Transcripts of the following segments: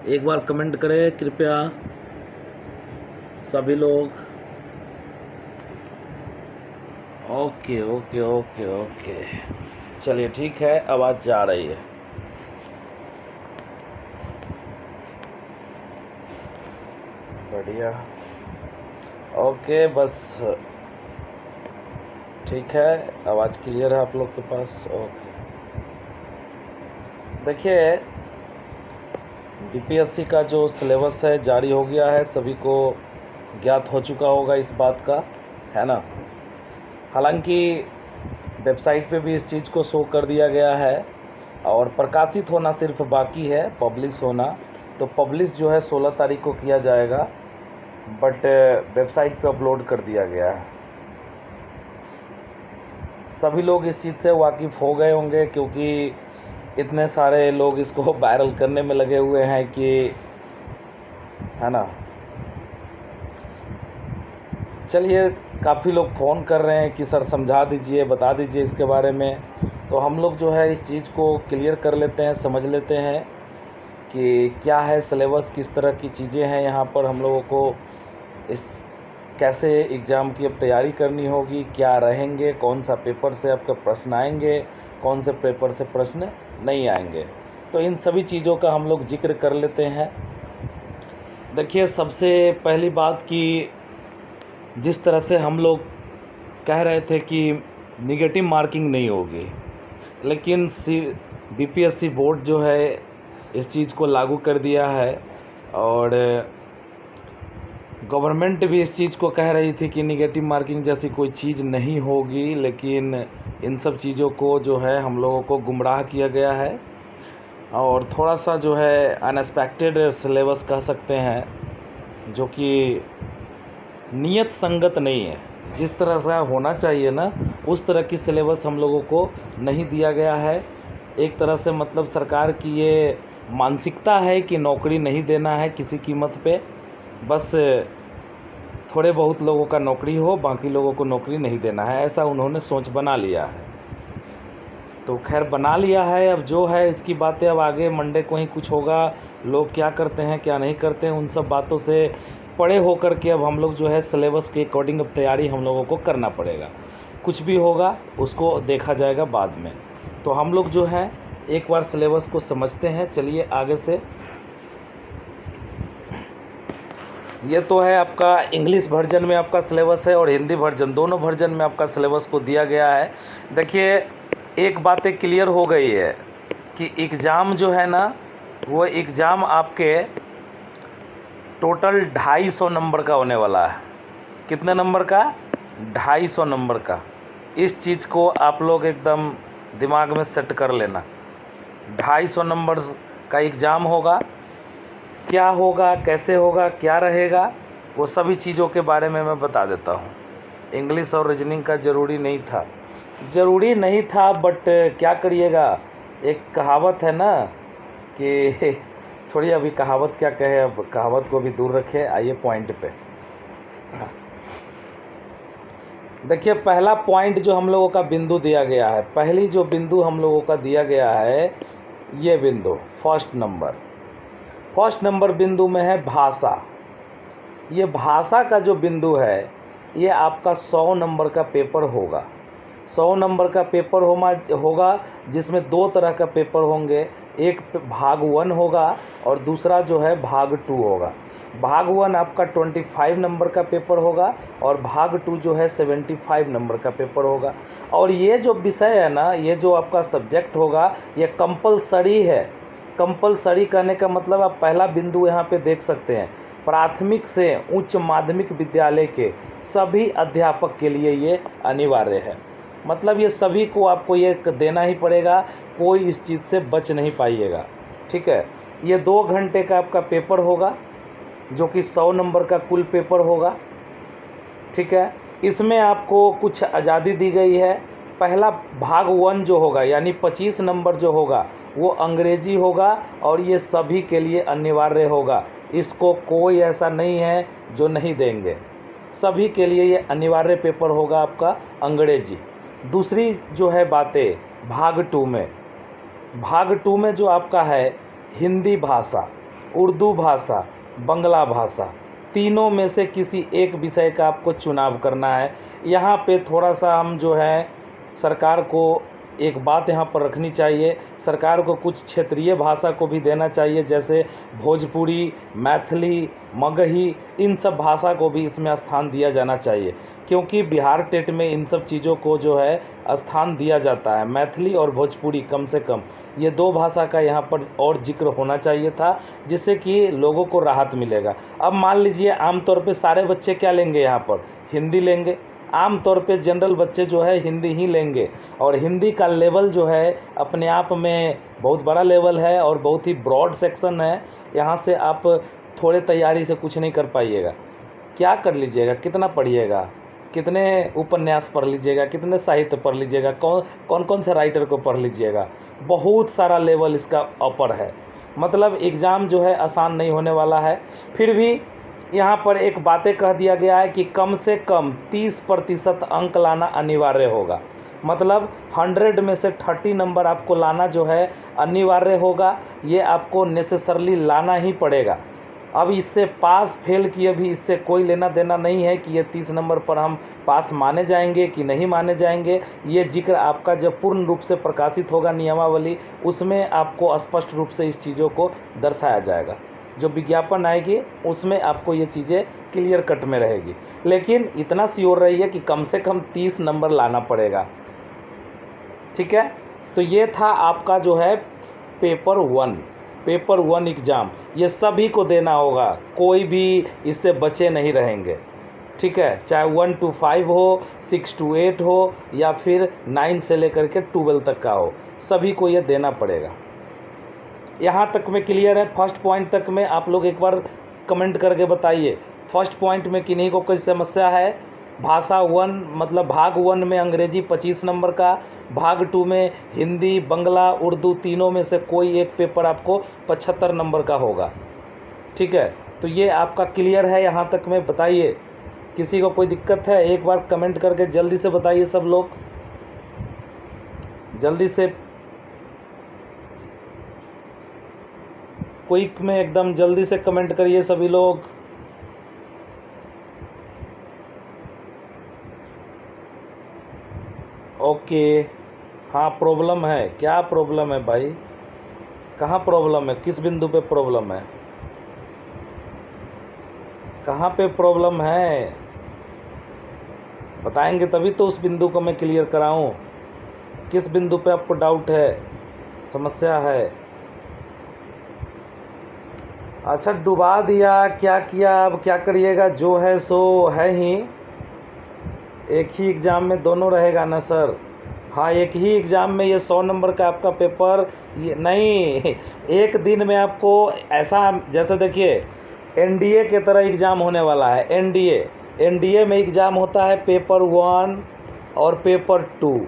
एक बार कमेंट करें कृपया सभी लोग। ओके ओके ओके ओके, चलिए ठीक है, आवाज़ जा रही है। बढ़िया, ओके, बस ठीक है, आवाज़ क्लियर है आप लोग के पास। ओके, देखिए बीपीएससी का जो सिलेबस है जारी हो गया है, सभी को ज्ञात हो चुका होगा इस बात का, है ना। हालांकि वेबसाइट पे भी इस चीज़ को शो कर दिया गया है और प्रकाशित होना सिर्फ बाकी है, पब्लिश होना। तो पब्लिश जो है 16 तारीख को किया जाएगा, बट वेबसाइट पे अपलोड कर दिया गया है। सभी लोग इस चीज़ से वाकिफ़ हो गए होंगे क्योंकि इतने सारे लोग इसको वायरल करने में लगे हुए हैं कि, है ना। चलिए, काफ़ी लोग फ़ोन कर रहे हैं कि सर समझा दीजिए, बता दीजिए इसके बारे में। तो हम लोग जो है इस चीज़ को क्लियर कर लेते हैं, समझ लेते हैं कि क्या है सिलेबस, किस तरह की चीज़ें हैं यहाँ पर हम लोगों को, इस कैसे एग्ज़ाम की अब तैयारी करनी होगी, क्या रहेंगे, कौन सा पेपर से आपका प्रश्न आएंगे, कौन से पेपर से प्रश्न नहीं आएंगे। तो इन सभी चीज़ों का हम लोग जिक्र कर लेते हैं। देखिए, सबसे पहली बात कि जिस तरह से हम लोग कह रहे थे कि निगेटिव मार्किंग नहीं होगी, लेकिन बीपीएससी बोर्ड जो है इस चीज़ को लागू कर दिया है और गवर्नमेंट भी इस चीज़ को कह रही थी कि निगेटिव मार्किंग जैसी कोई चीज़ नहीं होगी, लेकिन इन सब चीज़ों को जो है हम लोगों को गुमराह किया गया है और थोड़ा सा जो है अनएक्सपेक्टेड सिलेबस कह सकते हैं, जो कि नियत संगत नहीं है। जिस तरह से होना चाहिए ना, उस तरह की सिलेबस हम लोगों को नहीं दिया गया है। एक तरह से मतलब सरकार की ये मानसिकता है कि नौकरी नहीं देना है किसी कीमत पे, बस थोड़े बहुत लोगों का नौकरी हो, बाकी लोगों को नौकरी नहीं देना है, ऐसा उन्होंने सोच बना लिया है। तो खैर बना लिया है, अब जो है इसकी बातें अब आगे मंडे को ही कुछ होगा। लोग क्या करते हैं क्या नहीं करते हैं, उन सब बातों से परे होकर के अब हम लोग जो है सिलेबस के अकॉर्डिंग अब तैयारी हम लोगों को करना पड़ेगा। कुछ भी होगा उसको देखा जाएगा बाद में। तो हम लोग जो है एक बार सिलेबस को समझते हैं। चलिए आगे से, ये तो है आपका इंग्लिश वर्जन में आपका सिलेबस है और हिंदी वर्जन, दोनों वर्जन में आपका सिलेबस को दिया गया है। देखिए, एक बात क्लियर हो गई है कि एग्ज़ाम जो है ना, वो एग्ज़ाम आपके टोटल 250 नंबर का होने वाला है। कितने नंबर का? 250 नंबर का। इस चीज़ को आप लोग एकदम दिमाग में सेट कर लेना। 250 नंबर का एग्ज़ाम होगा। क्या होगा, कैसे होगा, क्या रहेगा, वो सभी चीज़ों के बारे में मैं बता देता हूँ। इंग्लिश और रीजनिंग का ज़रूरी नहीं था, बट क्या करिएगा, एक कहावत है ना कि छोड़िए अभी कहावत क्या कहे, अब कहावत को भी दूर रखे, आइए पॉइंट पे। देखिए, पहला पॉइंट जो हम लोगों का बिंदु दिया गया है, पहली जो बिंदु हम लोगों का दिया गया है, ये बिंदु फर्स्ट नंबर बिंदु में है भाषा। ये भाषा का जो बिंदु है, ये आपका 100 नंबर का पेपर होगा। 100 नंबर का पेपर होगा जिसमें दो तरह का पेपर होंगे, एक भाग 1 होगा और दूसरा जो है भाग 2 होगा। भाग 1 आपका 25 नंबर का पेपर होगा और भाग 2 जो है 75 नंबर का पेपर होगा। और ये जो विषय है ना, ये जो आपका सब्जेक्ट होगा, ये कंपलसरी है। कंपलसरी कहने का मतलब आप पहला बिंदु यहाँ पे देख सकते हैं, प्राथमिक से उच्च माध्यमिक विद्यालय के सभी अध्यापक के लिए ये अनिवार्य है। मतलब ये सभी को आपको ये देना ही पड़ेगा, कोई इस चीज़ से बच नहीं पाइएगा, ठीक है। ये 2 घंटे का आपका पेपर होगा जो कि 100 नंबर का कुल पेपर होगा, ठीक है। इसमें आपको कुछ आज़ादी दी गई है। पहला भाग 1 जो होगा यानी 25 नंबर जो होगा वो अंग्रेजी होगा और ये सभी के लिए अनिवार्य होगा। इसको कोई ऐसा नहीं है जो नहीं देंगे, सभी के लिए ये अनिवार्य पेपर होगा आपका अंग्रेजी। दूसरी जो है बातें भाग 2 में जो आपका है हिंदी भाषा। उर्दू भाषा, बंगला भाषा, तीनों में से किसी एक विषय का आपको चुनाव करना है। यहाँ पे थोड़ा सा हम जो है सरकार को एक बात यहाँ पर रखनी चाहिए, सरकार को कुछ क्षेत्रीय भाषा को भी देना चाहिए, जैसे भोजपुरी, मैथिली, मगही, इन सब भाषा को भी इसमें स्थान दिया जाना चाहिए, क्योंकि बिहार टेट में इन सब चीज़ों को जो है स्थान दिया जाता है। मैथिली और भोजपुरी कम से कम ये दो भाषा का यहाँ पर और जिक्र होना चाहिए था, जिससे कि लोगों को राहत मिलेगा। अब मान लीजिए आमतौर पे सारे बच्चे क्या लेंगे, यहाँ पर हिंदी लेंगे, आमतौर पे जनरल बच्चे जो है हिंदी ही लेंगे, और हिंदी का लेवल जो है अपने आप में बहुत बड़ा लेवल है और बहुत ही ब्रॉड सेक्शन है। यहाँ से आप थोड़े तैयारी से कुछ नहीं कर पाइएगा। क्या कर लीजिएगा, कितना पढ़िएगा, कितने उपन्यास पढ़ लीजिएगा, कितने साहित्य पढ़ लीजिएगा, कौन कौन से राइटर को पढ़ लीजिएगा, बहुत सारा लेवल इसका अपर है। मतलब एग्ज़ाम जो है आसान नहीं होने वाला है। फिर भी यहाँ पर एक बातें कह दिया गया है कि कम से कम 30% अंक लाना अनिवार्य होगा। मतलब 100 में से 30 नंबर आपको लाना जो है अनिवार्य होगा, ये आपको नेसेसरली लाना ही पड़ेगा। अब इससे पास फेल की अभी इससे कोई लेना देना नहीं है कि ये 30 नंबर पर हम पास माने जाएंगे कि नहीं माने जाएंगे। ये जिक्र आपका जब पूर्ण रूप से प्रकाशित होगा नियमावली, उसमें आपको स्पष्ट रूप से इस चीज़ों को दर्शाया जाएगा। जो विज्ञापन आएगी उसमें आपको ये चीज़ें क्लियर कट में रहेगी। लेकिन इतना श्योर रहिए कि कम से कम 30 नंबर लाना पड़ेगा, ठीक है। तो ये था आपका जो है पेपर 1 एग्ज़ाम, ये सभी को देना होगा, कोई भी इससे बचे नहीं रहेंगे, ठीक है। चाहे 1 to 5 हो, 6 to 8 हो, या फिर 9 से लेकर के 12 तक का हो, सभी को ये देना पड़ेगा। यहाँ तक में क्लियर है? फर्स्ट पॉइंट तक में आप लोग एक बार कमेंट करके बताइए, फर्स्ट पॉइंट में किन्हीं को कोई समस्या है? भाषा 1 मतलब भाग 1 में अंग्रेजी 25 नंबर का, भाग 2 में हिंदी, बंगला, उर्दू, तीनों में से कोई एक पेपर आपको 75 नंबर का होगा, ठीक है। तो ये आपका क्लियर है? यहाँ तक में बताइए, किसी को कोई दिक्कत है? एक बार कमेंट करके जल्दी से बताइए सब लोग, जल्दी से, क्विक में एकदम जल्दी से कमेंट करिए सभी लोग। ओके, हाँ प्रॉब्लम है, क्या प्रॉब्लम है भाई, कहाँ प्रॉब्लम है, किस बिंदु पे प्रॉब्लम है, कहाँ पे प्रॉब्लम है, बताएंगे तभी तो उस बिंदु को मैं क्लियर कराऊं। किस बिंदु पे आपको डाउट है, समस्या है? अच्छा, डुबा दिया, क्या किया, अब क्या करिएगा, जो है सो है ही। एक ही एग्ज़ाम में दोनों रहेगा ना सर? हाँ, एक ही एग्ज़ाम में ये 100 नंबर का आपका पेपर, ये नहीं, एक दिन में आपको ऐसा, जैसे देखिए एनडीए के तरह एग्ज़ाम होने वाला है। एनडीए में एग्ज़ाम होता है पेपर 1 और पेपर 2,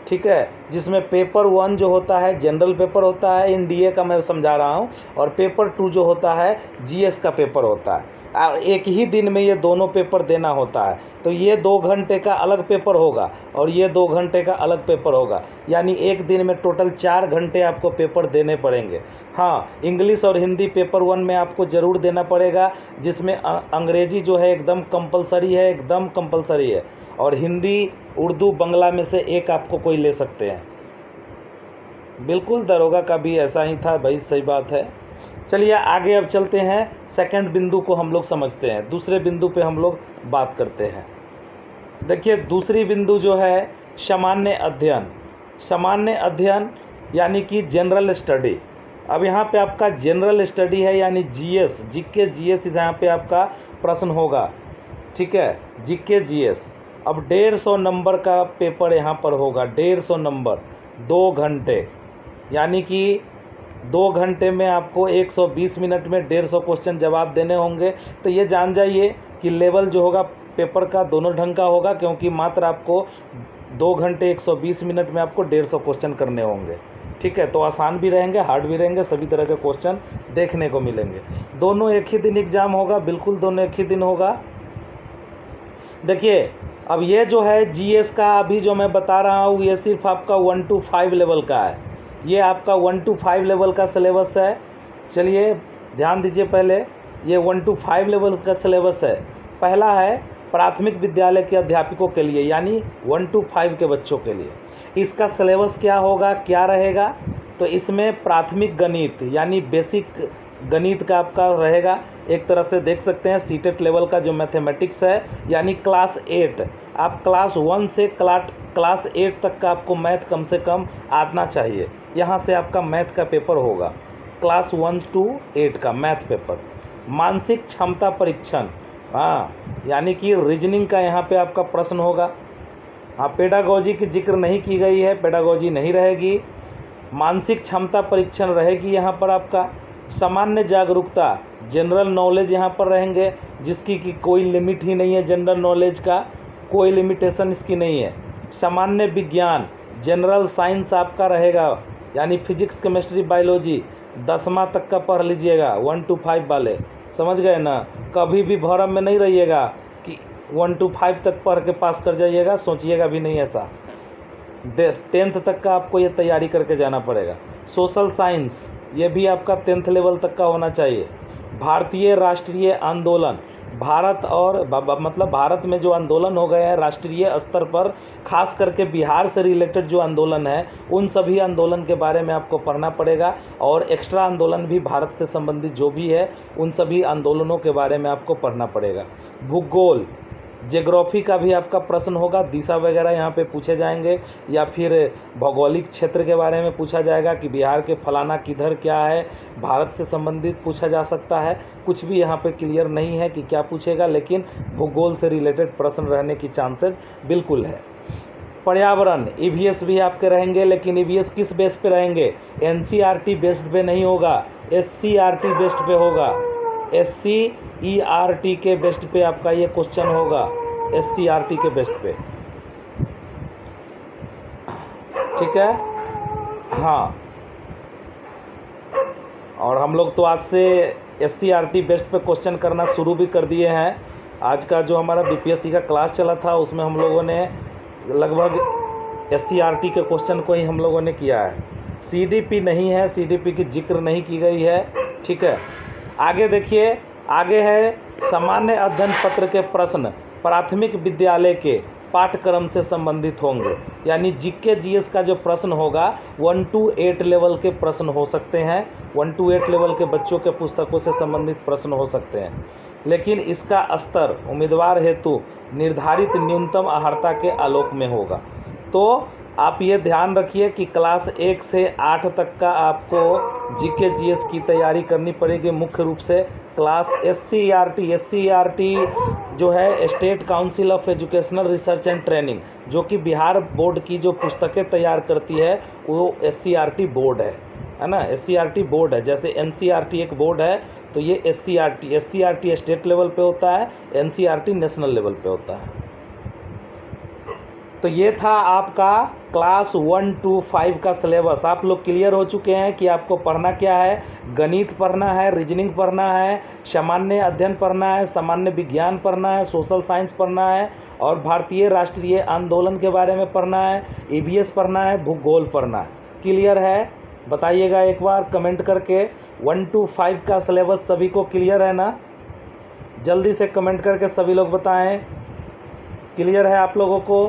ठीक है, जिसमें पेपर 1 जो होता है जनरल पेपर होता है, एनडीए का मैं समझा रहा हूँ, और पेपर 2 जो होता है जीएस का पेपर होता है। एक ही दिन में ये दोनों पेपर देना होता है। तो ये 2 घंटे का अलग पेपर होगा और ये 2 घंटे का अलग पेपर होगा, यानी एक दिन में टोटल 4 घंटे आपको पेपर देने पड़ेंगे। हाँ, इंग्लिश और हिंदी पेपर 1 में आपको ज़रूर देना पड़ेगा, जिसमें अंग्रेजी जो है एकदम कंपलसरी है, एकदम कंपलसरी है, और हिंदी, उर्दू, बंगला में से एक आपको कोई ले सकते हैं। बिल्कुल, दरोगा का भी ऐसा ही था भाई, सही बात है। चलिए आगे अब चलते हैं, सेकंड बिंदु को हम लोग समझते हैं, दूसरे बिंदु पे हम लोग बात करते हैं। देखिए, दूसरी बिंदु जो है सामान्य अध्ययन। सामान्य अध्ययन यानी कि जनरल स्टडी। अब यहाँ पे आपका जनरल स्टडी है, यानी जीएस, जीके जीएस यहाँ पे आपका प्रश्न होगा, ठीक है, जीके जीएस। अब 150 नंबर का पेपर यहाँ पर होगा, 150 नंबर, 2 घंटे, यानी कि 2 घंटे में आपको 120 मिनट में 150 क्वेश्चन जवाब देने होंगे। तो ये जान जाइए कि लेवल जो होगा पेपर का दोनों ढंग का होगा, क्योंकि मात्र आपको 2 घंटे 120 मिनट में आपको 150 क्वेश्चन करने होंगे, ठीक है। तो आसान भी रहेंगे, हार्ड भी रहेंगे, सभी तरह के क्वेश्चन देखने को मिलेंगे। दोनों एक ही दिन एग्ज़ाम होगा, बिल्कुल दोनों एक ही दिन होगा। देखिए, अब ये जो है जीएस का अभी जो मैं बता रहा हूँ, ये सिर्फ आपका 1 to 5 लेवल का है, ये आपका 1 to 5 लेवल का सिलेबस है। चलिए ध्यान दीजिए, पहले ये 1 to 5 लेवल का सिलेबस है। पहला है प्राथमिक विद्यालय के अध्यापकों के लिए, यानी 1 to 5 के बच्चों के लिए। इसका सिलेबस क्या होगा, क्या रहेगा, तो इसमें प्राथमिक गणित यानी बेसिक गणित का आपका रहेगा। एक तरह से देख सकते हैं सीटेट लेवल का जो मैथमेटिक्स है, यानी क्लास 8, आप क्लास 1 से क्लास 8 तक का आपको मैथ कम से कम आना चाहिए। यहाँ से आपका मैथ का पेपर होगा, क्लास 1 to 8 का मैथ पेपर। मानसिक क्षमता परीक्षण, हाँ, यानी कि रीजनिंग का यहाँ पे आपका प्रश्न होगा। हाँ, पेडागोजी की जिक्र नहीं की गई है, पेडागोजी नहीं रहेगी। मानसिक क्षमता परीक्षण रहेगी यहाँ पर आपका। सामान्य जागरूकता, जनरल नॉलेज यहाँ पर रहेंगे, जिसकी कि कोई लिमिट ही नहीं है, जनरल नॉलेज का कोई लिमिटेशन इसकी नहीं है। सामान्य विज्ञान, जनरल साइंस आपका रहेगा, यानी फिजिक्स, केमिस्ट्री, बायोलॉजी 10वां तक का पढ़ लीजिएगा, 1 to 5 वाले, समझ गए ना। कभी भी भ्रम में नहीं रहिएगा कि 1 to 5 तक पढ़ के पास कर जाइएगा, सोचिएगा भी नहीं ऐसा। 10th तक का आपको ये तैयारी करके जाना पड़ेगा। सोशल साइंस, ये भी आपका 10th लेवल तक का होना चाहिए। भारतीय राष्ट्रीय आंदोलन, भारत और मतलब भारत में जो आंदोलन हो गए हैं राष्ट्रीय स्तर पर, खास करके बिहार से रिलेटेड जो आंदोलन है, उन सभी आंदोलन के बारे में आपको पढ़ना पड़ेगा। और एक्स्ट्रा आंदोलन भी भारत से संबंधित जो भी है, उन सभी आंदोलनों के बारे में आपको पढ़ना पड़ेगा। भूगोल, ज्योग्राफी का भी आपका प्रश्न होगा, दिशा वगैरह यहाँ पे पूछे जाएंगे, या फिर भौगोलिक क्षेत्र के बारे में पूछा जाएगा कि बिहार के फलाना किधर क्या है, भारत से संबंधित पूछा जा सकता है। कुछ भी यहाँ पे क्लियर नहीं है कि क्या पूछेगा, लेकिन भूगोल से रिलेटेड प्रश्न रहने की चांसेस बिल्कुल है। पर्यावरण, ईवीएस भी आपके रहेंगे, लेकिन ईवीएस किस बेस पे रहेंगे, एनसीईआरटी बेस्ड पे नहीं होगा, एससीईआरटी बेस्ड पे होगा। एससीईआरटी के बेस्ट पे आपका ये क्वेश्चन होगा, एससीईआरटी के बेस्ट पे, ठीक है। हाँ, और हम लोग तो आज से एससीईआरटी बेस्ट पे क्वेश्चन करना शुरू भी कर दिए हैं। आज का जो हमारा बीपीएससी का क्लास चला था, उसमें हम लोगों ने लगभग एससीईआरटी के क्वेश्चन को ही हम लोगों ने किया है। सीडीपी नहीं है, सीडीपी की जिक्र नहीं की गई है, ठीक है। आगे देखिए, आगे है सामान्य अध्ययन पत्र के प्रश्न प्राथमिक विद्यालय के पाठ्यक्रम से संबंधित होंगे, यानी जीके जीएस का जो प्रश्न होगा 1 to 8 लेवल के प्रश्न हो सकते हैं। 1 to 8 लेवल के बच्चों के पुस्तकों से संबंधित प्रश्न हो सकते हैं, लेकिन इसका स्तर उम्मीदवार हेतु निर्धारित न्यूनतम अर्हता के आलोक में होगा। तो आप ये ध्यान रखिए कि क्लास 1 से 8 तक का आपको जीके जीएस की तैयारी करनी पड़ेगी। मुख्य रूप से क्लास एससीईआरटी जो है state council of educational research and training, जो कि बिहार बोर्ड की जो पुस्तकें तैयार करती है, वो एससीईआरटी बोर्ड है ना। एससीईआरटी बोर्ड है, जैसे एनसीईआरटी एक बोर्ड है, तो ये एससीईआरटी स्टेट लेवल पे होता है, एनसीईआरटी नेशनल लेवल पे होता है। तो ये था आपका क्लास 1 to 5 का सिलेबस। आप लोग क्लियर हो चुके हैं कि आपको पढ़ना क्या है। गणित पढ़ना है, रीजनिंग पढ़ना है, सामान्य अध्ययन पढ़ना है, सामान्य विज्ञान पढ़ना है, सोशल साइंस पढ़ना है, और भारतीय राष्ट्रीय आंदोलन के बारे में पढ़ना है, ईवीएस पढ़ना है, भूगोल पढ़ना है। क्लियर है? बताइएगा एक बार कमेंट करके। 1 to 5 का सिलेबस सभी को क्लियर है ना? जल्दी से कमेंट करके सभी लोग बताएं क्लियर है आप लोगों को।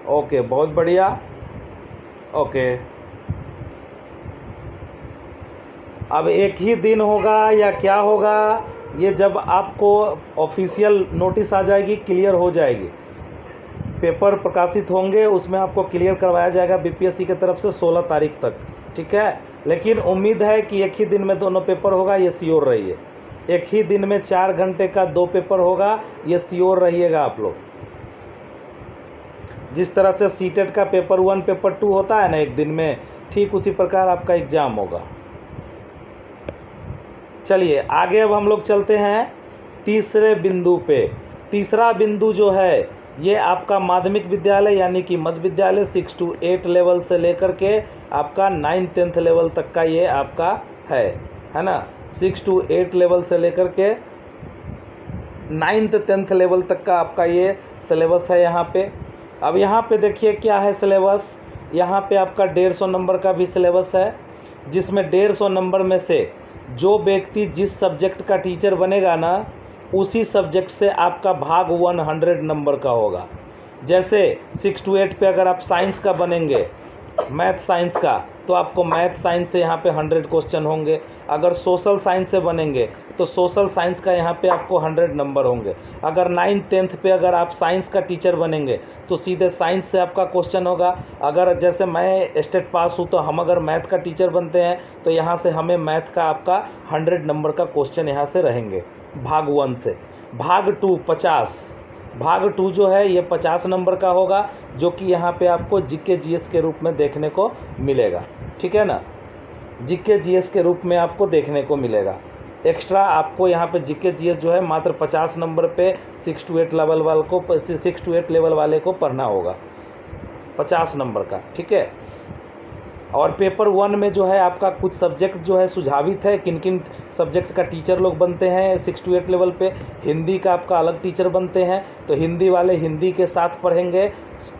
ओके, बहुत बढ़िया। ओके, अब एक ही दिन होगा या क्या होगा, ये जब आपको ऑफिशियल नोटिस आ जाएगी, क्लियर हो जाएगी, पेपर प्रकाशित होंगे, उसमें आपको क्लियर करवाया जाएगा बीपीएससी की तरफ से 16 तारीख तक, ठीक है। लेकिन उम्मीद है कि एक ही दिन में दोनों पेपर होगा, ये श्योर रहिए। एक ही दिन में 4 घंटे का 2 पेपर होगा, ये श्योर रहिएगा आप लोग। जिस तरह से सीटेट का पेपर 1 पेपर 2 होता है ना एक दिन में, ठीक उसी प्रकार आपका एग्ज़ाम होगा। चलिए आगे अब हम लोग चलते हैं तीसरे बिंदु पे। तीसरा बिंदु जो है ये आपका माध्यमिक विद्यालय यानी कि मध्य विद्यालय 6 to 8 लेवल से लेकर के आपका 9th 10th लेवल तक का ये आपका है ना। 6 to 8 लेवल से लेकर के 9th 10th लेवल तक का आपका ये सिलेबस है यहाँ पे। अब यहाँ पे देखिए क्या है सिलेबस। यहाँ पे आपका 150 नंबर का भी सिलेबस है, जिसमें 150 नंबर में से जो व्यक्ति जिस सब्जेक्ट का टीचर बनेगा ना, उसी सब्जेक्ट से आपका भाग 100 नंबर का होगा। जैसे 6 to 8 पे अगर आप साइंस का बनेंगे, मैथ साइंस का, तो आपको मैथ साइंस से यहाँ पे 100 क्वेश्चन होंगे। अगर सोशल साइंस से बनेंगे तो सोशल साइंस का यहाँ पे आपको 100 नंबर होंगे। अगर 9th 10th पे अगर आप साइंस का टीचर बनेंगे तो सीधे साइंस से आपका क्वेश्चन होगा। अगर जैसे मैं स्टेट पास हूँ तो हम अगर मैथ का टीचर बनते हैं तो यहाँ से हमें मैथ का आपका 100 नंबर का क्वेश्चन यहाँ से रहेंगे भाग 1 से। भाग 2 50, भाग 2 जो है ये 50 नंबर का होगा, जो कि यहाँ पे आपको जीके जीएस के रूप में देखने को मिलेगा। ठीक है ना, जीके जीएस के रूप में आपको देखने को मिलेगा। एक्स्ट्रा आपको यहाँ पे जीके जीएस जो है मात्र 50 नंबर पे 6 to 8 लेवल वाले को 6 to 8 लेवल वाले को पढ़ना होगा, 50 नंबर का। ठीक है। और पेपर 1 में जो है आपका कुछ सब्जेक्ट जो है सुझावित है, किन किन सब्जेक्ट का टीचर लोग बनते हैं 6 to 8 लेवल पे। हिंदी का आपका अलग टीचर बनते हैं, तो हिंदी वाले हिंदी के साथ पढ़ेंगे,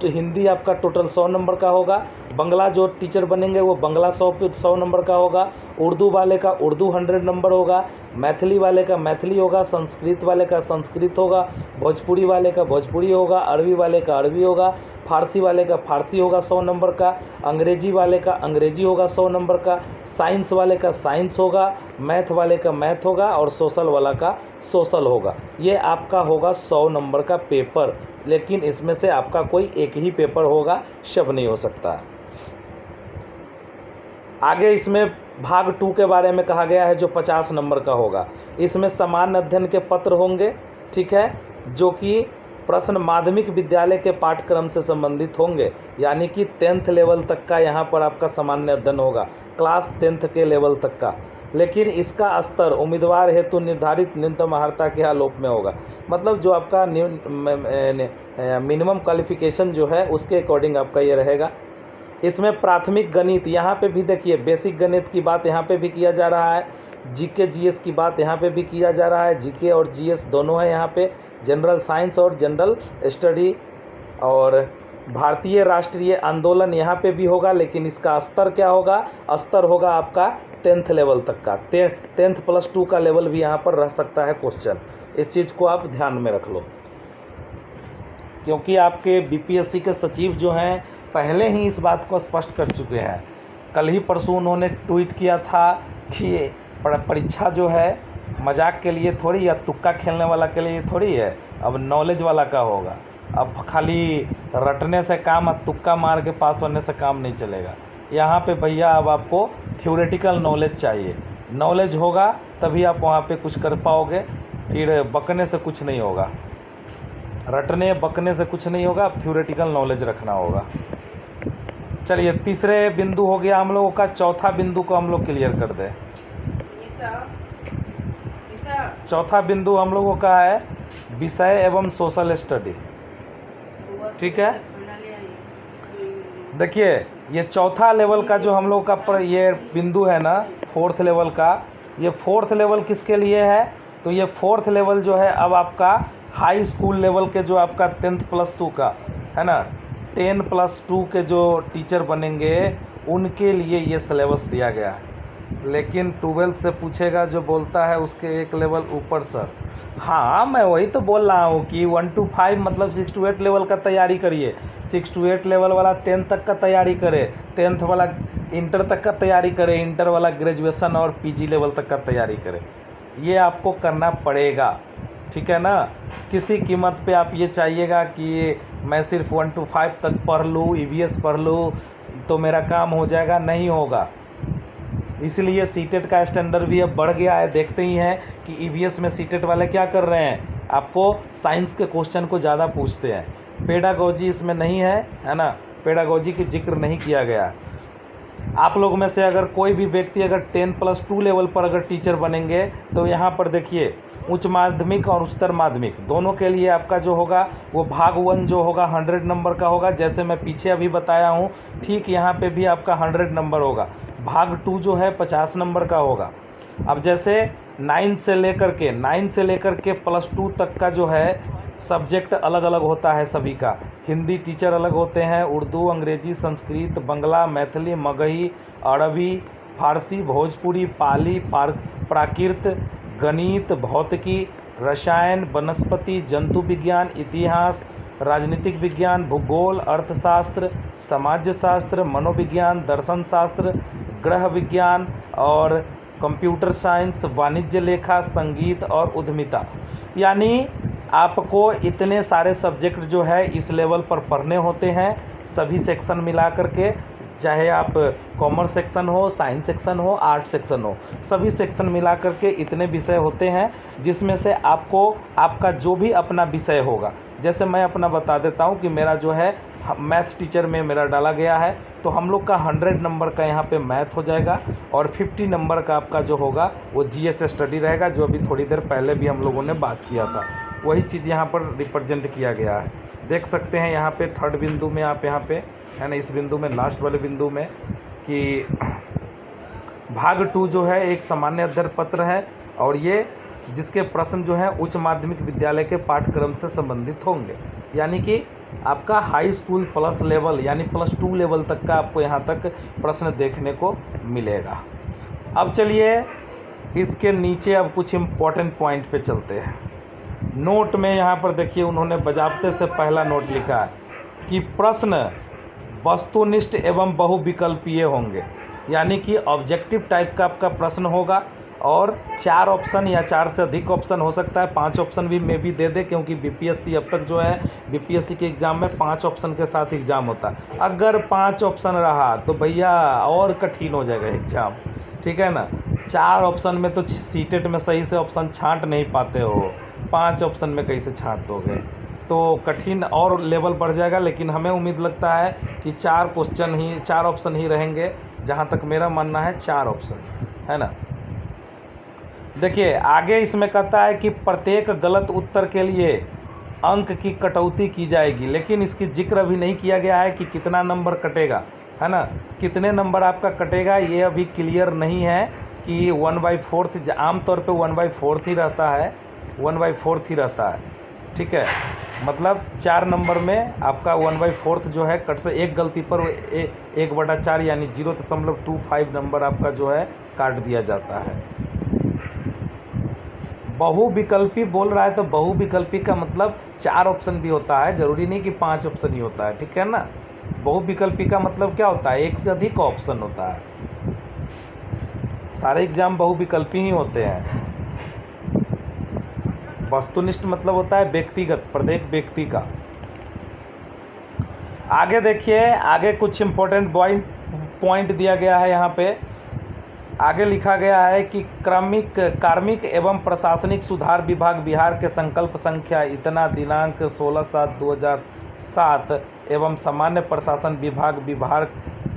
तो हिंदी आपका टोटल 100 नंबर का होगा। बंगला जो टीचर बनेंगे वो बंगला 100 नंबर का होगा। उर्दू वाले का उर्दू 100 नंबर होगा। मैथिली वाले का मैथिली होगा। संस्कृत वाले का संस्कृत होगा। भोजपुरी वाले का भोजपुरी होगा। अरबी वाले का अरबी होगा। फारसी वाले का फारसी होगा 100 नंबर का। अंग्रेजी वाले का अंग्रेजी होगा 100 नंबर का। साइंस वाले का साइंस होगा। मैथ वाले का मैथ होगा। और सोशल वाला का सोशल होगा। ये आपका होगा 100 नंबर का पेपर, लेकिन इसमें से आपका कोई एक ही पेपर होगा, शब नहीं हो सकता। आगे इसमें भाग 2 के बारे में कहा गया है जो 50 नंबर का होगा। इसमें सामान्य अध्ययन के पत्र होंगे, ठीक है, जो कि प्रश्न माध्यमिक विद्यालय के पाठ्यक्रम से संबंधित होंगे, यानी कि 10th लेवल तक का यहाँ पर आपका सामान्य अध्ययन होगा, क्लास 10th के लेवल तक का। लेकिन इसका स्तर उम्मीदवार हेतु निर्धारित न्यूनतम अर्हता के आलोक में होगा। मतलब जो आपका मिनिमम क्वालिफिकेशन जो है उसके अकॉर्डिंग आपका ये रहेगा। इसमें प्राथमिक गणित, यहाँ पे भी देखिए बेसिक गणित की बात यहाँ पे भी किया जा रहा है। जीके जीएस की बात यहाँ पे भी किया जा रहा है। जीके और जीएस दोनों है यहाँ पे, जनरल साइंस और जनरल स्टडी। और भारतीय राष्ट्रीय आंदोलन यहाँ पे भी होगा, लेकिन इसका स्तर क्या होगा? स्तर होगा आपका 10th लेवल तक का। 10th + 2 का लेवल भी यहाँ पर रह सकता है क्वेश्चन। इस चीज़ को आप ध्यान में रख लो, क्योंकि आपके बीपीएससी के सचिव जो हैं पहले ही इस बात को स्पष्ट कर चुके हैं। कल ही परसों उन्होंने ट्वीट किया था कि परीक्षा जो है मजाक के लिए थोड़ी या तुक्का खेलने वाला के लिए थोड़ी है, अब नॉलेज वाला का होगा। अब खाली रटने से काम और तुक्का मार के पास होने से काम नहीं चलेगा। यहाँ पे भैया अब आपको थ्योरेटिकल नॉलेज चाहिए। नॉलेज होगा तभी आप वहाँ पे कुछ कर पाओगे, फिर बकने से कुछ नहीं होगा, रटने बकने से कुछ नहीं होगा। अब थ्योरेटिकल नॉलेज रखना होगा। चलिए, तीसरे बिंदु हो गया हम लोगों का। चौथा बिंदु को हम लोग क्लियर कर दें। चौथा बिंदु हम लोगों का है विषय एवं सोशल स्टडी। ठीक है, देखिए ये चौथा लेवल का जो हम लोग का पर ये बिंदु है ना, 4th लेवल का, ये 4th लेवल किसके लिए है? तो ये 4th लेवल जो है अब आपका हाई स्कूल लेवल के जो आपका 10th + 2 का है ना, 10 + 2 के जो टीचर बनेंगे उनके लिए ये सिलेबस दिया गया है। लेकिन 12th से पूछेगा जो बोलता है उसके एक लेवल ऊपर सर। हाँ, मैं वही तो बोल रहा हूँ कि 1 to 5 मतलब 6 to 8 लेवल का तैयारी करिए। 6 to 8 लेवल वाला 10th तक का तैयारी करे, 10th वाला इंटर तक का तैयारी करे, इंटर वाला ग्रेजुएशन और पीजी लेवल तक का तैयारी करे। ये आपको करना पड़ेगा, ठीक है ना। किसी कीमत पे आप ये चाहिएगा कि मैं सिर्फ 1 to 5 तक पढ़ लूँ, ईवीएस पढ़ लूँ तो मेरा काम हो जाएगा, नहीं होगा। इसलिए सीटेट का स्टैंडर्ड भी अब बढ़ गया है। देखते ही हैं कि ईवीएस में सीटेट वाले क्या कर रहे हैं, आपको साइंस के क्वेश्चन को ज़्यादा पूछते हैं। पेडागोजी इसमें नहीं है, है ना, पेडागोजी की जिक्र नहीं किया गया। आप लोग में से अगर कोई भी व्यक्ति अगर 10 + 2 लेवल पर अगर टीचर बनेंगे तो यहाँ पर देखिए उच्च माध्यमिक और उच्चतर माध्यमिक दोनों के लिए आपका जो होगा वो भाग 1 जो होगा 100 नंबर का होगा। जैसे मैं पीछे अभी बताया हूँ, ठीक यहाँ पे भी आपका 100 नंबर होगा। भाग 2 जो है 50 नंबर का होगा। अब जैसे 9 से लेकर के +2 तक का जो है सब्जेक्ट अलग अलग होता है सभी का। हिंदी टीचर अलग होते हैं, उर्दू, अंग्रेजी, संस्कृत, बंगला, मैथिली, मगही, अरबी, फारसी, भोजपुरी, पाली, प्राकृत, गणित, भौतिकी, रसायन, वनस्पति, जंतु विज्ञान, इतिहास, राजनीतिक विज्ञान, भूगोल, अर्थशास्त्र, समाजशास्त्र, मनोविज्ञान, दर्शन शास्त्र, गृह विज्ञान और कंप्यूटर साइंस, वाणिज्य लेखा, संगीत और उद्यमिता। यानी आपको इतने सारे सब्जेक्ट जो है इस लेवल पर पढ़ने होते हैं, सभी सेक्शन मिला करके, चाहे आप कॉमर्स सेक्शन हो, साइंस सेक्शन हो, आर्ट सेक्शन हो, सभी सेक्शन मिला करके इतने विषय होते हैं, जिसमें से आपको आपका जो भी अपना विषय होगा, जैसे मैं अपना बता देता हूँ कि मेरा जो है मैथ टीचर में मेरा डाला गया है, तो हम लोग का 100 नंबर का यहाँ पे मैथ हो जाएगा और 50 नंबर का आपका जो होगा वो जीएस स्टडी रहेगा, जो अभी थोड़ी देर पहले भी हम लोगों ने बात किया था, वही चीज़ यहाँ पर रिप्रेजेंट किया गया है। देख सकते हैं यहाँ पे थर्ड बिंदु में, आप यहाँ पे है ना, इस बिंदु में, लास्ट वाले बिंदु में, कि भाग 2 जो है एक सामान्य अध्ययन पत्र है और ये जिसके प्रश्न जो है उच्च माध्यमिक विद्यालय के पाठ्यक्रम से संबंधित होंगे, यानी कि आपका हाई स्कूल प्लस लेवल यानी +2 लेवल तक का आपको यहाँ तक प्रश्न देखने को मिलेगा। अब चलिए इसके नीचे अब कुछ इम्पोर्टेंट पॉइंट पे चलते हैं। नोट में यहाँ पर देखिए उन्होंने बजाबते से पहला नोट लिखा है कि प्रश्न वस्तुनिष्ठ एवं बहुविकल्पीय होंगे, यानी कि ऑब्जेक्टिव टाइप का आपका प्रश्न होगा और 4 ऑप्शन या 4 से अधिक ऑप्शन हो सकता है, 5 ऑप्शन भी मे भी दे दे, क्योंकि बीपीएससी अब तक जो है बीपीएससी के एग्ज़ाम में 5 ऑप्शन के साथ एग्ज़ाम होता है। अगर 5 ऑप्शन रहा तो भैया और कठिन हो जाएगा एग्ज़ाम, ठीक है ना। 4 ऑप्शन में तो सीटेट में सही से ऑप्शन छांट नहीं पाते हो, 5 ऑप्शन में कैसे छांट दोगे, तो कठिन और लेवल बढ़ जाएगा। लेकिन हमें उम्मीद लगता है कि 4 ऑप्शन ही रहेंगे, जहाँ तक मेरा मानना है 4 ऑप्शन, है ना। देखिए आगे इसमें कहता है कि प्रत्येक गलत उत्तर के लिए अंक की कटौती की जाएगी, लेकिन इसकी जिक्र अभी नहीं किया गया है कि कितना नंबर कटेगा, है ना, कितने नंबर आपका कटेगा ये अभी क्लियर नहीं है कि 1/4, आमतौर पे 1/4 ही रहता है, 1/4 ही रहता है, ठीक है। मतलब 4 नंबर में आपका 1/4 जो है कट से, एक गलती पर 1/4 यानी 0.25 नंबर आपका जो है काट दिया जाता है। बहुविकल्पी बोल रहा है तो बहुविकल्पी का मतलब 4 ऑप्शन भी होता है, ज़रूरी नहीं कि 5 ऑप्शन ही होता है, ठीक है ना। बहुविकल्पी का मतलब क्या होता है, एक से अधिक ऑप्शन होता है। सारे एग्जाम बहुविकल्पी ही होते हैं। वस्तुनिष्ठ मतलब होता है व्यक्तिगत, प्रत्येक व्यक्ति का। आगे देखिए, आगे कुछ इम्पोर्टेंट पॉइंट दिया गया है यहाँ पे। आगे लिखा गया है कि कार्मिक एवं प्रशासनिक सुधार विभाग बिहार के संकल्प संख्या इतना दिनांक 16/7/2007 एवं सामान्य प्रशासन विभाग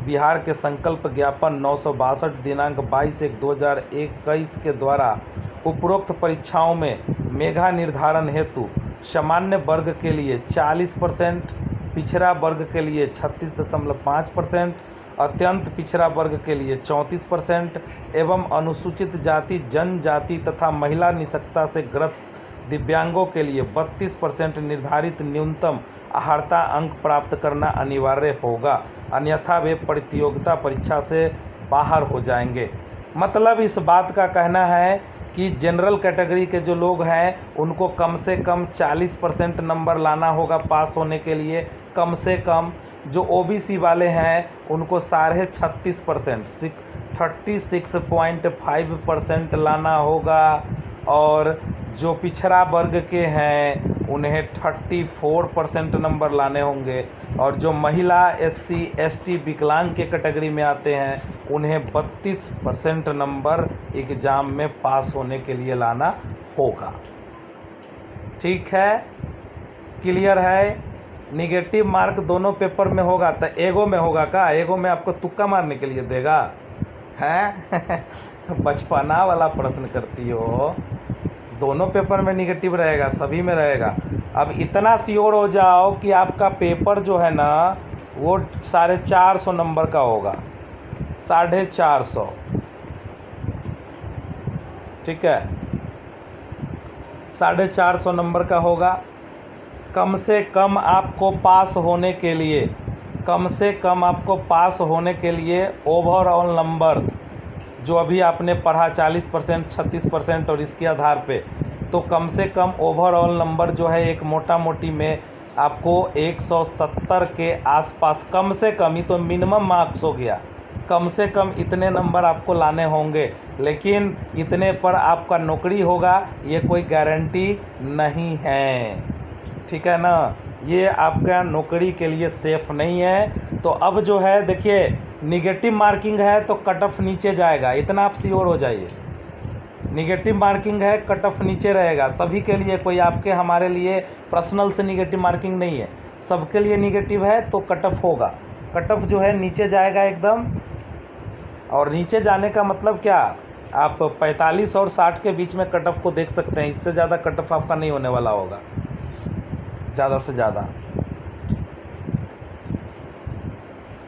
बिहार के संकल्प ज्ञापन 962 दिनांक 22/1/2021 के द्वारा उपरोक्त परीक्षाओं में मेधा निर्धारण हेतु सामान्य वर्ग के लिए 40%, पिछड़ा वर्ग के लिए 36.5%, अत्यंत पिछड़ा वर्ग के लिए 34% एवं अनुसूचित जाति, जनजाति तथा महिला निःशक्तता से ग्रस्त दिव्यांगों के लिए 32% निर्धारित न्यूनतम अर्हता अंक प्राप्त करना अनिवार्य होगा, अन्यथा वे प्रतियोगिता परीक्षा से बाहर हो जाएंगे। मतलब इस बात का कहना है कि जनरल कैटेगरी के जो लोग हैं उनको कम से कम 40% नंबर लाना होगा पास होने के लिए, कम से कम। जो ओबीसी वाले हैं उनको 36.5% 36.5% लाना होगा, और जो पिछड़ा वर्ग के हैं उन्हें 34% नंबर लाने होंगे, और जो महिला, एससी, एसटी, विकलांग के कैटेगरी में आते हैं उन्हें 32% नंबर एग्ज़ाम में पास होने के लिए लाना होगा। ठीक है, क्लियर है। निगेटिव मार्क दोनों पेपर में होगा, तो एगो में होगा का, एगो में आपको तुक्का मारने के लिए देगा, हैं बचपना वाला प्रश्न करती हो। दोनों पेपर में निगेटिव रहेगा, सभी में रहेगा। अब इतना श्योर हो जाओ कि आपका पेपर जो है ना वो 450 नंबर का होगा, 450, ठीक है, 450 नंबर का होगा। कम से कम आपको पास होने के लिए, कम से कम आपको पास होने के लिए ओवरऑल नंबर जो अभी आपने पढ़ा 40%, 36% और इसके आधार पे, तो कम से कम ओवरऑल नंबर जो है एक मोटा मोटी में आपको 170 के आसपास, कम से कम, ही तो मिनिमम मार्क्स हो गया, कम से कम इतने नंबर आपको लाने होंगे। लेकिन इतने पर आपका नौकरी होगा ये कोई गारंटी नहीं है, ठीक है ना, ये आपका नौकरी के लिए सेफ़ नहीं है। तो अब जो है देखिए, निगेटिव मार्किंग है तो कट ऑफ नीचे जाएगा, इतना आप श्योर हो जाइए। निगेटिव मार्किंग है, कट ऑफ नीचे रहेगा सभी के लिए, कोई आपके हमारे लिए पर्सनल से निगेटिव मार्किंग नहीं है, सबके लिए निगेटिव है तो कट ऑफ होगा। कट ऑफ जो है नीचे जाएगा एकदम, और नीचे जाने का मतलब क्या, आप 45 और 60 के बीच में कट ऑफ को देख सकते हैं, इससे ज़्यादा कट ऑफ आपका नहीं होने वाला होगा, ज़्यादा से ज़्यादा।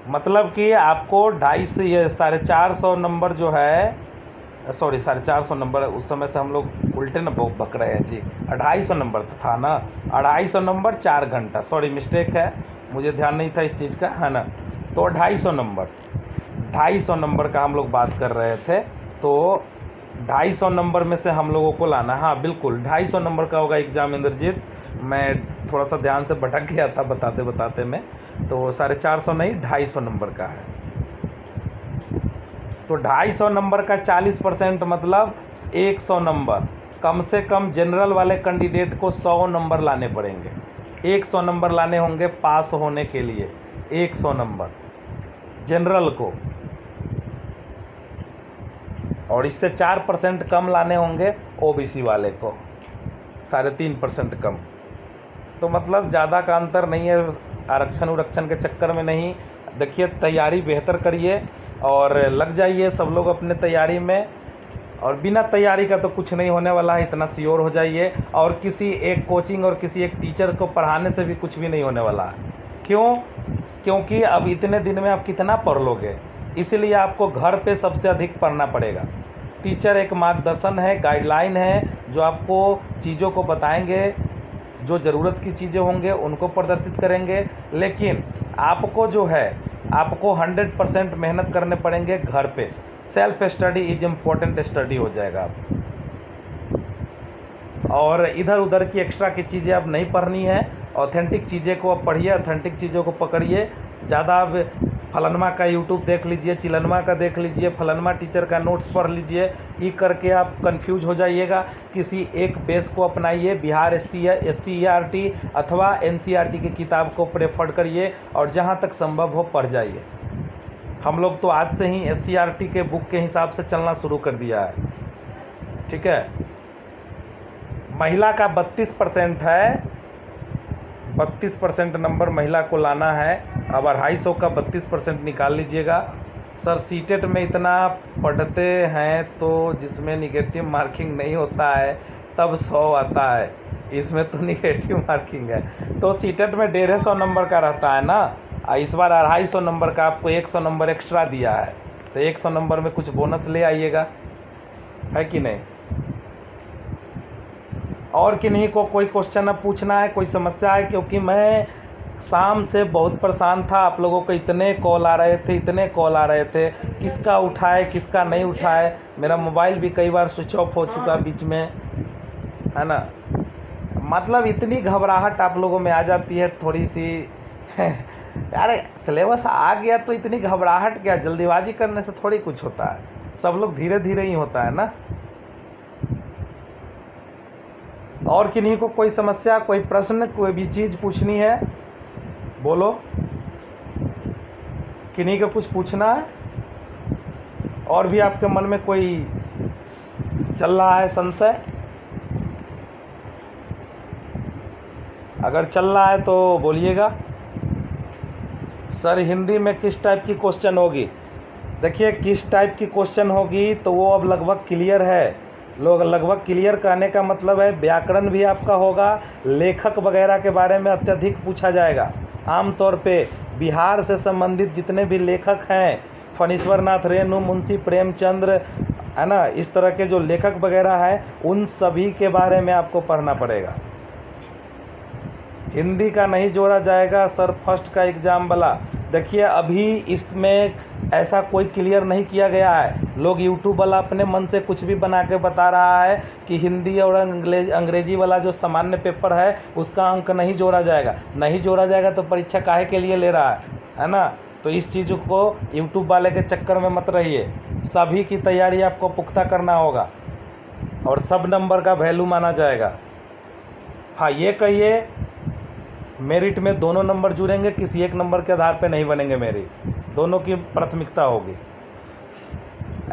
मतलब कि आपको 250 ये 450 नंबर जो है, सॉरी 450 नंबर, उस समय से हम लोग उल्टे न बक रहे हैं जी, 250 नंबर तो था ना, 250 नंबर 4 घंटा, सॉरी मिस्टेक है, मुझे ध्यान नहीं था इस चीज़ का, है ना। तो 250 नंबर, 250 नंबर का हम लोग बात कर रहे थे। तो 250 नंबर में से हम लोगों को लाना, हाँ बिल्कुल 250 नंबर का होगा एग्ज़ाम इंद्रजीत, मैं थोड़ा सा ध्यान से भटक गया था बताते बताते में, तो 450 नहीं 250 नंबर का है। तो 250 नंबर का 40% मतलब 100 नंबर, कम से कम जनरल वाले कैंडिडेट को 100 नंबर लाने पड़ेंगे, 100 नंबर लाने होंगे पास होने के लिए, 100 नंबर जनरल को, और इससे 4% कम लाने होंगे ओबीसी वाले को, 3.5% कम। तो मतलब ज़्यादा का अंतर नहीं है, आरक्षण उरक्षण के चक्कर में नहीं। देखिए तैयारी बेहतर करिए और लग जाइए सब लोग अपने तैयारी में, और बिना तैयारी का तो कुछ नहीं होने वाला है, इतना श्योर हो जाइए। और किसी एक कोचिंग और किसी एक टीचर को पढ़ाने से भी कुछ भी नहीं होने वाला है। क्यों? क्योंकि अब इतने दिन में आप कितना पढ़ लोगे, इसलिए आपको घर पे सबसे अधिक पढ़ना पड़ेगा। टीचर एक मार्गदर्शन है, गाइडलाइन है, जो आपको चीज़ों को बताएंगे, जो ज़रूरत की चीज़ें होंगे उनको प्रदर्शित करेंगे, लेकिन आपको जो है आपको 100% मेहनत करने पड़ेंगे घर पे। Self study is important study हो जाएगा आप, और इधर उधर की एक्स्ट्रा की चीज़ें अब नहीं पढ़नी है, ऑथेंटिक चीज़ें को अब पढ़िए, ऑथेंटिक चीज़ों को पकड़िए। ज़्यादा अब फलनमा का यूट्यूब देख लीजिए, चिलनमा का देख लीजिए, फलनमा टीचर का नोट्स पढ़ लीजिए, ये करके आप कंफ्यूज हो जाइएगा। किसी एक बेस को अपनाइए, बिहार SCERT अथवा NCERT की किताब को प्रेफर करिए, और जहाँ तक संभव हो पढ़ जाइए। हम लोग तो आज से ही SCERT के बुक के हिसाब से चलना शुरू कर दिया है, ठीक है। महिला का 32% है, 32% नंबर महिला को लाना है। अब 250 का 32% निकाल लीजिएगा। सर सीटेट में इतना पढ़ते हैं तो जिसमें निगेटिव मार्किंग नहीं होता है तब 100 आता है, इसमें तो निगेटिव मार्किंग है। तो सीटेट में 150 नंबर का रहता है ना, इस बार 250 नंबर का आपको 100 नंबर एक्स्ट्रा दिया है, तो 100 नंबर में कुछ बोनस ले आइएगा, है कि नहीं। और किन्हीं को कोई क्वेश्चन अब पूछना है, कोई समस्या है? क्योंकि मैं शाम से बहुत परेशान था, आप लोगों को इतने कॉल आ रहे थे, इतने कॉल आ रहे थे, किसका उठाए किसका नहीं उठाए। मेरा मोबाइल भी कई बार स्विच ऑफ हो चुका बीच में, है ना। मतलब इतनी घबराहट आप लोगों में आ जाती है थोड़ी सी अरे सिलेबस आ गया तो इतनी घबराहट क्या, जल्दीबाजी करने से थोड़ी कुछ होता है, सब लोग धीरे धीरे ही होता है ना। और किन्हीं को कोई समस्या, कोई प्रश्न, कोई भी चीज़ पूछनी है बोलो, किन्हीं को कुछ पूछना है, और भी आपके मन में कोई चल रहा है संशय, अगर चल रहा है तो बोलिएगा। सर हिंदी में किस टाइप की क्वेश्चन होगी? देखिए किस टाइप की क्वेश्चन होगी तो वो अब लगभग क्लियर है। लोग लगभग क्लियर कहने का मतलब है व्याकरण भी आपका होगा, लेखक वगैरह के बारे में अत्यधिक पूछा जाएगा। आमतौर पे बिहार से संबंधित जितने भी लेखक हैं, फणीश्वर नाथ रेणु, मुंशी प्रेमचंद्र, है ना, इस तरह के जो लेखक वगैरह हैं, उन सभी के बारे में आपको पढ़ना पड़ेगा। हिंदी का नहीं जोड़ा जाएगा सर, फर्स्ट का एग्ज़ाम वाला। देखिए अभी इसमें ऐसा कोई क्लियर नहीं किया गया है। लोग यूट्यूब वाला अपने मन से कुछ भी बना के बता रहा है कि हिंदी और अंग्रेजी वाला जो सामान्य पेपर है उसका अंक नहीं जोड़ा जाएगा। नहीं जोड़ा जाएगा तो परीक्षा काहे के लिए ले रहा है ना। तो इस चीज़ को यूट्यूब वाले के चक्कर में मत रहिए। सभी की तैयारी आपको पुख्ता करना होगा और सब नंबर का वैल्यू माना जाएगा। हाँ ये कहिए मेरिट में दोनों नंबर जुड़ेंगे, किसी एक नंबर के आधार पे नहीं बनेंगे मेरिट, दोनों की प्राथमिकता होगी।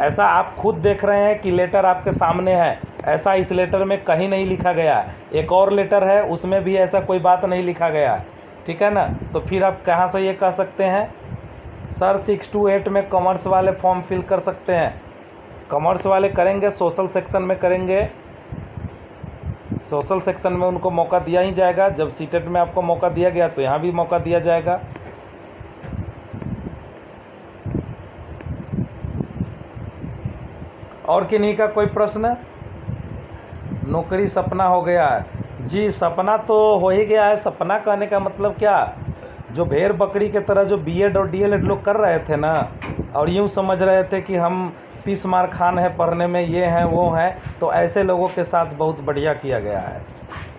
ऐसा आप खुद देख रहे हैं कि लेटर आपके सामने है, ऐसा इस लेटर में कहीं नहीं लिखा गया है। एक और लेटर है उसमें भी ऐसा कोई बात नहीं लिखा गया है, ठीक है ना। तो फिर आप कहाँ से ये कह सकते हैं सर 6 to 8 में कॉमर्स वाले फॉर्म फिल कर सकते हैं। कॉमर्स वाले करेंगे, सोशल सेक्शन में करेंगे, सोशल सेक्शन में उनको मौका दिया ही जाएगा। जब सीटेट में आपको मौका दिया गया तो यहाँ भी मौका दिया जाएगा। और किन्हीं का कोई प्रश्न? नौकरी सपना हो गया है जी, सपना तो हो ही गया है। सपना कहने का मतलब क्या, जो भेड़ बकरी के तरह जो बीएड और डीएलएड लोग कर रहे थे ना, और यूँ समझ रहे थे कि हम 30 मार खान है पढ़ने में, ये हैं वो हैं, तो ऐसे लोगों के साथ बहुत बढ़िया किया गया है।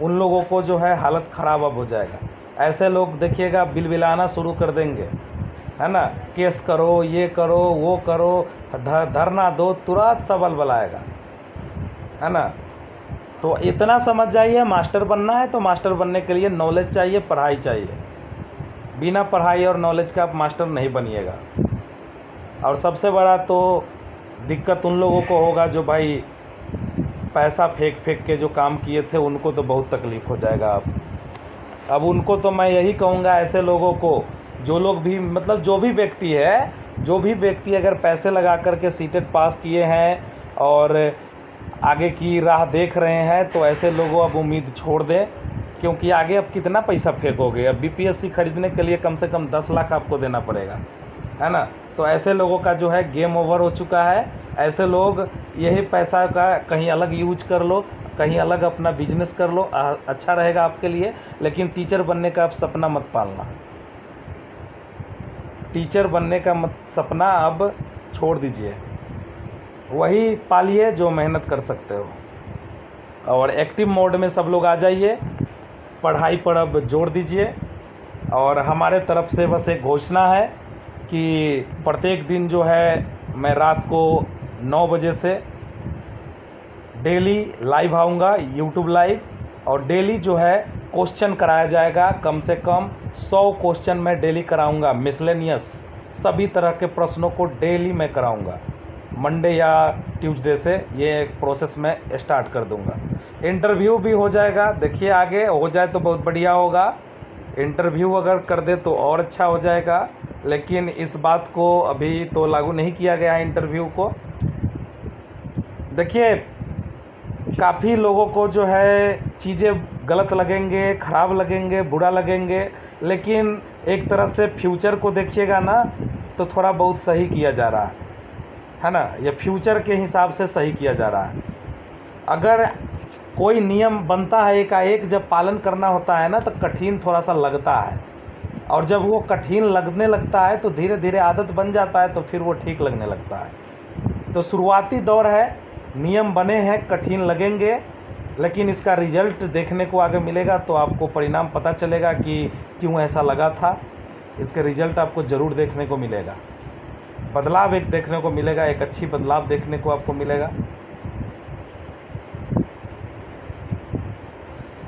उन लोगों को जो है हालत ख़राब अब हो जाएगा। ऐसे लोग देखिएगा बिलबिलाना शुरू कर देंगे, है ना, केस करो, ये करो, वो करो, धरना दो, तुरंत सबल बलाएगा, है ना। तो इतना समझ जाइए, मास्टर बनना है तो मास्टर बनने के लिए नॉलेज चाहिए, पढ़ाई चाहिए। बिना पढ़ाई और नॉलेज का आप मास्टर नहीं बनिएगा। और सबसे बड़ा तो दिक्कत उन लोगों को होगा जो भाई पैसा फेंक फेंक के जो काम किए थे, उनको तो बहुत तकलीफ़ हो जाएगा। अब उनको तो मैं यही कहूँगा, ऐसे लोगों को, जो लोग भी मतलब जो भी व्यक्ति है, जो भी व्यक्ति अगर पैसे लगा करके सीटेट पास किए हैं और आगे की राह देख रहे हैं, तो ऐसे लोगों अब उम्मीद छोड़ दें, क्योंकि आगे अब कितना पैसा फेंकोगे। अब बीपीएससी खरीदने के लिए कम से कम 10 लाख आपको देना पड़ेगा, है ना। तो ऐसे लोगों का जो है गेम ओवर हो चुका है। ऐसे लोग यही पैसा का कहीं अलग यूज कर लो, कहीं अलग अपना बिजनेस कर लो, अच्छा रहेगा आपके लिए। लेकिन टीचर बनने का आप सपना मत पालना, टीचर बनने का सपना अब छोड़ दीजिए। वही पालिए जो मेहनत कर सकते हो। और एक्टिव मोड में सब लोग आ जाइए, पढ़ाई पर अब जोर दीजिए। और हमारे तरफ से बस एक घोषणा है कि प्रत्येक दिन जो है मैं रात को 9 बजे से डेली लाइव आऊँगा, यूट्यूब लाइव, और डेली जो है क्वेश्चन कराया जाएगा। कम से कम 100 क्वेश्चन मैं डेली कराऊँगा, मिसलेनियस सभी तरह के प्रश्नों को डेली मैं कराऊँगा। मंडे या ट्यूसडे से ये प्रोसेस मैं स्टार्ट कर दूँगा। इंटरव्यू भी हो जाएगा, देखिए आगे हो जाए तो बहुत बढ़िया होगा। इंटरव्यू अगर कर दे तो और अच्छा हो जाएगा, लेकिन इस बात को अभी तो लागू नहीं किया गया है इंटरव्यू को। देखिए काफ़ी लोगों को जो है चीज़ें गलत लगेंगे, ख़राब लगेंगे, बुरा लगेंगे, लेकिन एक तरह से फ्यूचर को देखिएगा ना तो थोड़ा बहुत सही किया जा रहा है ना। ये फ्यूचर के हिसाब से सही किया जा रहा है। अगर कोई नियम बनता है एकाएक, जब पालन करना होता है ना तो कठिन थोड़ा सा लगता है, और जब वो कठिन लगने लगता है तो धीरे धीरे आदत बन जाता है, तो फिर वो ठीक लगने लगता है। तो शुरुआती दौर है, नियम बने हैं, कठिन लगेंगे, लेकिन इसका रिजल्ट देखने को आगे मिलेगा तो आपको परिणाम पता चलेगा कि क्यों ऐसा लगा था। इसके रिजल्ट आपको ज़रूर देखने को मिलेगा, बदलाव एक देखने को मिलेगा, एक अच्छी बदलाव देखने को आपको मिलेगा।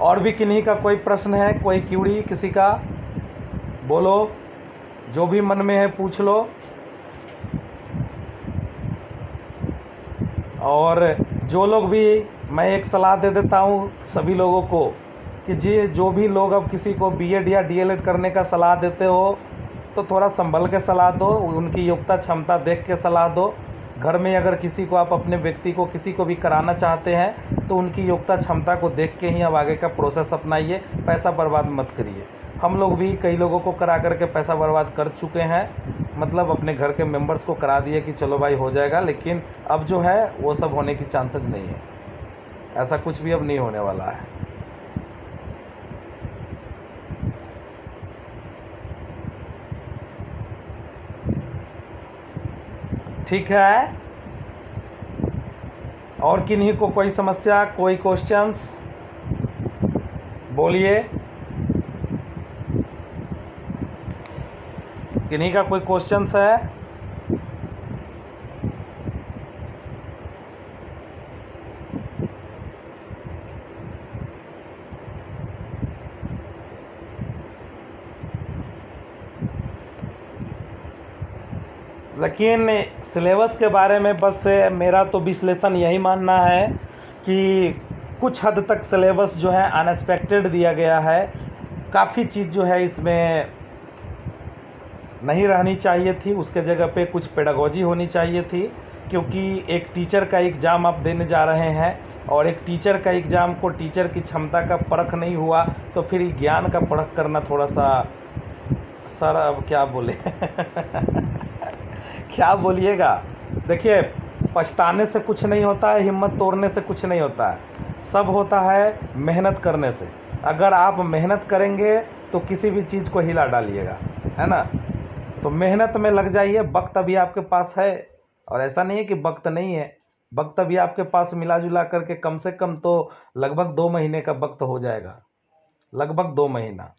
और भी किन्हीं का कोई प्रश्न है, कोई क्यूरी किसी का, बोलो, जो भी मन में है पूछ लो। और जो लोग भी, मैं एक सलाह दे देता हूँ सभी लोगों को कि जी जो भी लोग अब किसी को बीएड या डीएलएड करने का सलाह देते हो तो थोड़ा संभल के सलाह दो, उनकी योग्यता क्षमता देख के सलाह दो। घर में अगर किसी को, आप अपने व्यक्ति को किसी को भी कराना चाहते हैं तो उनकी योग्यता क्षमता को देख के ही अब आगे का प्रोसेस अपनाइए, पैसा बर्बाद मत करिए। हम लोग भी कई लोगों को करा करके पैसा बर्बाद कर चुके हैं, मतलब अपने घर के मेंबर्स को करा दिए कि चलो भाई हो जाएगा, लेकिन अब जो है वो सब होने की चांसेस नहीं है, ऐसा कुछ भी अब नहीं होने वाला है। ठीक है। और किन्हीं को कोई समस्या, कोई क्वेश्चंस बोलिए। किन्हीं का कोई क्वेश्चंस है? लेकिन सिलेबस के बारे में बस मेरा तो विश्लेषण यही मानना है कि कुछ हद तक सिलेबस जो है अनएक्सपेक्टेड दिया गया है। काफ़ी चीज़ जो है इसमें नहीं रहनी चाहिए थी, उसके जगह पे कुछ पेडागोजी होनी चाहिए थी, क्योंकि एक टीचर का एग्ज़ाम आप देने जा रहे हैं और एक टीचर का एग्ज़ाम को टीचर की क्षमता का परख नहीं हुआ तो फिर ज्ञान का परख करना थोड़ा सा, सर अब क्या बोले क्या बोलिएगा। देखिए, पछताने से कुछ नहीं होता है, हिम्मत तोड़ने से कुछ नहीं होता है, सब होता है मेहनत करने से। अगर आप मेहनत करेंगे तो किसी भी चीज़ को हिला डालिएगा, है ना। तो मेहनत में लग जाइए, वक्त अभी आपके पास है। और ऐसा नहीं है कि वक्त नहीं है, वक्त अभी आपके पास मिला जुला करके कम से कम तो लगभग 2 महीने का वक्त हो जाएगा, लगभग 2 महीना।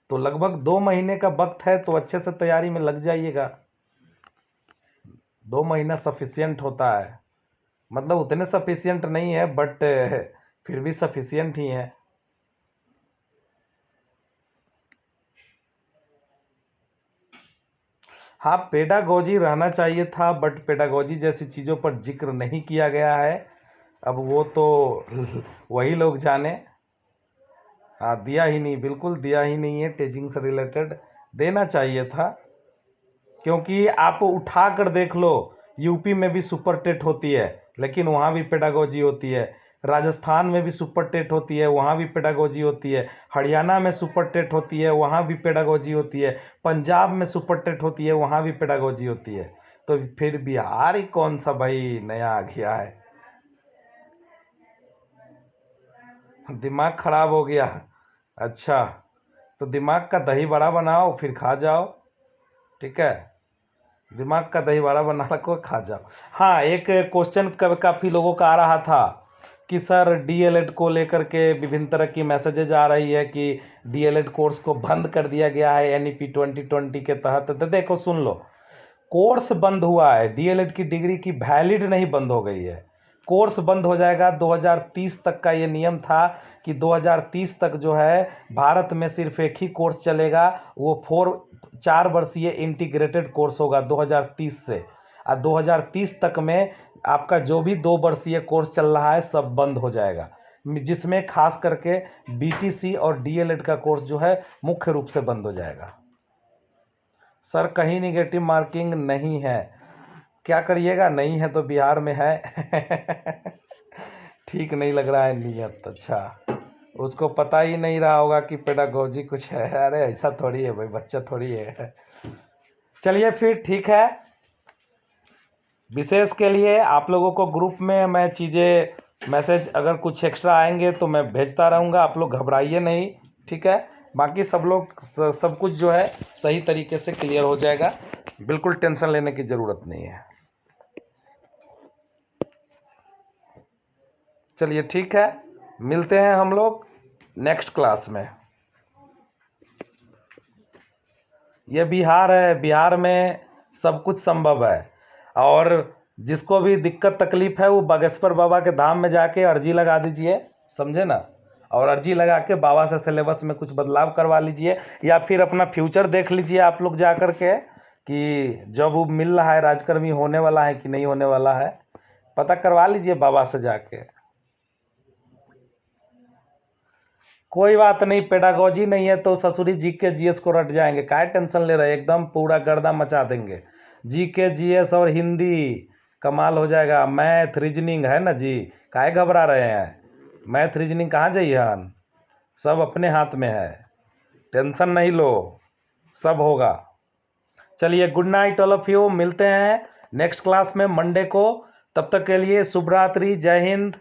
तो लगभग 2 महीने का वक्त है, तो अच्छे से तैयारी में लग जाइएगा। 2 महीना सफिशियंट होता है, मतलब उतने सफिशियंट नहीं है बट फिर भी सफिशियंट ही है। हाँ, पेडागोजी रहना चाहिए था, बट पेडागोजी जैसी चीज़ों पर जिक्र नहीं किया गया है। अब वो तो वही लोग जाने। हाँ, दिया ही नहीं, बिल्कुल दिया ही नहीं है। टीचिंग से रिलेटेड देना चाहिए था, क्योंकि आप उठा कर देख लो, यूपी में भी सुपर टेट होती है लेकिन वहाँ भी पेडागोजी होती है, राजस्थान में भी सुपर टेट होती है, वहाँ भी पेडागोजी होती है, हरियाणा में सुपर टेट होती है, वहाँ भी पेडागोजी होती है, पंजाब में सुपर टेट होती है, वहाँ भी पेडागोजी होती है। तो फिर बिहार ही कौन सा भाई नया आ गया है। दिमाग खराब हो गया। अच्छा, तो दिमाग का दही बड़ा बनाओ फिर खा जाओ, ठीक है। दिमाग का दही बड़ा बना को खा जाओ। हाँ, एक क्वेश्चन काफ़ी लोगों का आ रहा था कि सर डीएलएड को लेकर के विभिन्न तरह की मैसेजेज आ रही है कि डीएलएड कोर्स को बंद कर दिया गया है एनईपी 2020 के तहत। तो देखो, सुन लो, कोर्स बंद हुआ है, डीएलएड की डिग्री की वैलिड नहीं बंद हो गई है। कोर्स बंद हो जाएगा 2030 तक का ये नियम था कि 2030 तक जो है भारत में सिर्फ एक ही कोर्स चलेगा, वो 4 वर्षीय इंटीग्रेटेड कोर्स होगा 2030 से। और 2030 तक में आपका जो भी 2 वर्षीय कोर्स चल रहा है सब बंद हो जाएगा, जिसमें खास करके बीटीसी और डीएलएड का कोर्स जो है मुख्य रूप से बंद हो जाएगा। सर कहीं निगेटिव मार्किंग नहीं है, क्या करिएगा, नहीं है तो बिहार में है ठीक नहीं लग रहा है नियत। अच्छा, उसको पता ही नहीं रहा होगा कि पेडागोजी कुछ है। अरे ऐसा थोड़ी है भाई, बच्चा थोड़ी है। चलिए फिर ठीक है, विशेष के लिए आप लोगों को ग्रुप में मैं चीज़ें मैसेज अगर कुछ एक्स्ट्रा आएंगे तो मैं भेजता रहूँगा, आप लोग घबराइए नहीं, ठीक है। बाकी सब लोग सब कुछ जो है सही तरीके से क्लियर हो जाएगा, बिल्कुल टेंशन लेने की ज़रूरत नहीं है। चलिए ठीक है, मिलते हैं हम लोग नेक्स्ट क्लास में। ये बिहार है, बिहार में सब कुछ संभव है। और जिसको भी दिक्कत तकलीफ़ है वो बागेश्वर बाबा के धाम में जाके अर्जी लगा दीजिए, समझे ना। और अर्जी लगा के बाबा से सिलेबस में कुछ बदलाव करवा लीजिए, या फिर अपना फ्यूचर देख लीजिए आप लोग जा कर के कि जब वो मिल रहा है राजकर्मी होने वाला है कि नहीं होने वाला है, पता करवा लीजिए बाबा से जाके। कोई बात नहीं, पेडागोजी नहीं है तो ससुरी जीके जीएस को रट जाएंगे, काहे टेंशन ले रहे हैं, एकदम पूरा गर्दा मचा देंगे। जीके जीएस और हिंदी कमाल हो जाएगा। मैथ रीजनिंग है ना जी, काहे घबरा रहे हैं, मैथ रीजनिंग कहाँ जाइए हन, सब अपने हाथ में है, टेंशन नहीं लो, सब होगा। चलिए, good night all of you, मिलते हैं नेक्स्ट क्लास में मंडे को। तब तक के लिए शुभ रात्रि, जय हिंद।